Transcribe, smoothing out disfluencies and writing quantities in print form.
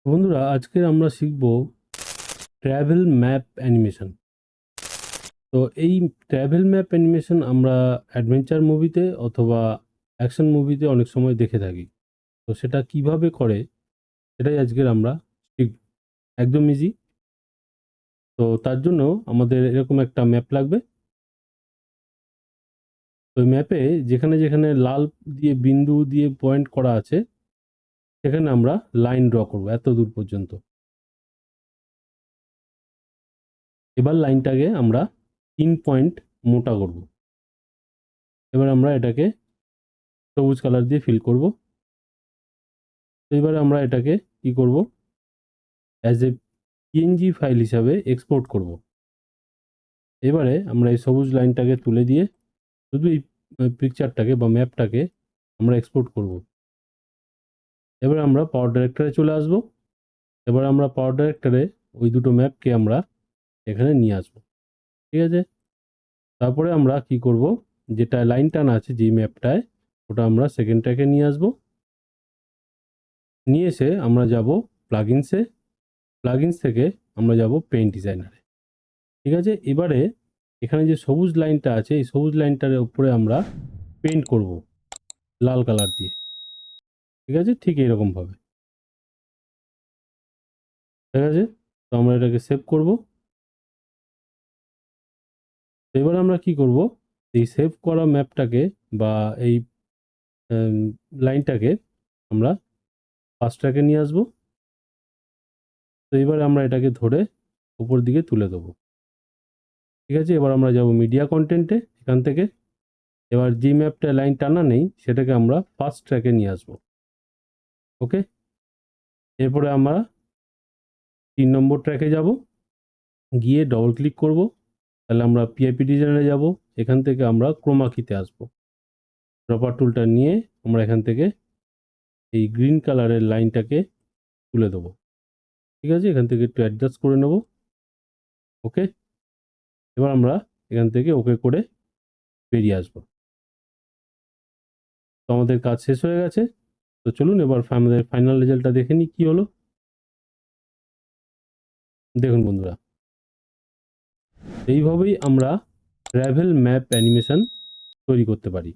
বন্ধুরা, আজকে আমরা শিখব ট্রাভেল ম্যাপ অ্যানিমেশন। তো এই ট্রাভেল ম্যাপ অ্যানিমেশন আমরা অ্যাডভেঞ্চার মুভিতে অথবা অ্যাকশন মুভিতে অনেক সময় দেখে থাকি। তো সেটা কিভাবে করে সেটাই আজকের আমরা শিখব। একদম ইজি। তো তার জন্য আমাদের এরকম একটা ম্যাপ লাগবে। তো ম্যাপে যেখানে যেখানে লাল দিয়ে বিন্দু দিয়ে পয়েন্ট করা আছে সেখানে আমরা লাইন ড্র করব এত দূর পর্যন্ত। এবার লাইনটাকে আমরা 3 পয়েন্ট মোটা করব। এবার আমরা এটাকে সবুজ কালার দিয়ে ফিল করব। তো এবারে আমরা এটাকে কি করব, অ্যাজ এ পিএনজি ফাইল হিসাবে এক্সপোর্ট করব। এবারে আমরা এই সবুজ লাইনটাকে তুলে দিয়ে শুধু এই পিকচারটাকে বা ম্যাপটাকে আমরা এক্সপোর্ট করব। এবার আমরা পাওয়ার ডাইরেক্টরে চলে আসব। এবার আমরা পাওয়ার ডাইরেক্টরে ওই দুটো ম্যাপকে আমরা এখানে নিয়ে আসব। ঠিক আছে? তারপরে আমরা কি করব, যেটা লাইন টানা আছে যেই ম্যাপটায়, ওটা আমরা সেকেন্ডটাকে নিয়ে আসব। নিয়ে এসে আমরা যাব প্লাগইনসে। প্লাগইনস থেকে আমরা যাব পেইন্ট ডিজাইনারে। ঠিক আছে? এবারে এখানে যে সবুজ লাইনটা আছে এই সবুজ লাইনটার উপরে আমরা পেইন্ট করব লাল কালার দিয়ে। ঠিক আছে? ঠিক এইরকমভাবে। ঠিক আছে? তো আমরা এটাকে সেভ করব। এবার আমরা কি করব, এই সেভ করা ম্যাপটাকে বা এই লাইনটাকে আমরা ফার্স্ট ট্র্যাকে নিয়ে আসব। তো এবার আমরা এটাকে ধরে উপর দিকে তুলে দেবো। ঠিক আছে? এবার আমরা যাব মিডিয়া কন্টেন্টে। এখান থেকে এবার যে ম্যাপটা লাইন টানা নেই সেটাকে আমরা ফার্স্ট ট্র্যাকে নিয়ে আসব। ওকে? এরপরে আমরা 3 নম্বর ট্র্যাকে যাব। গিয়ে ডবল ক্লিক করব। তাহলে আমরা পিআইপি ডিজাইনারে যাব। এখান থেকে আমরা ক্রোমা কিতে আসব। ড্রপার টুলটা নিয়ে আমরা এখান থেকে এই গ্রিন কালারের লাইনটাকে তুলে দেবো। ঠিক আছে? এখান থেকে একটু অ্যাডজাস্ট করে নেব। ওকে? এবার আমরা এখান থেকে ওকে করে বেরিয়ে আসব। তো আমাদের কাজ শেষ হয়ে গেছে। তো চলুন এবার আমাদের ফাইনাল রেজাল্টটা দেখে নিই কি হলো। দেখুন বন্ধুরা, এইভাবেই আমরা ট্রাভেল ম্যাপ অ্যানিমেশন তৈরি করতে পারি।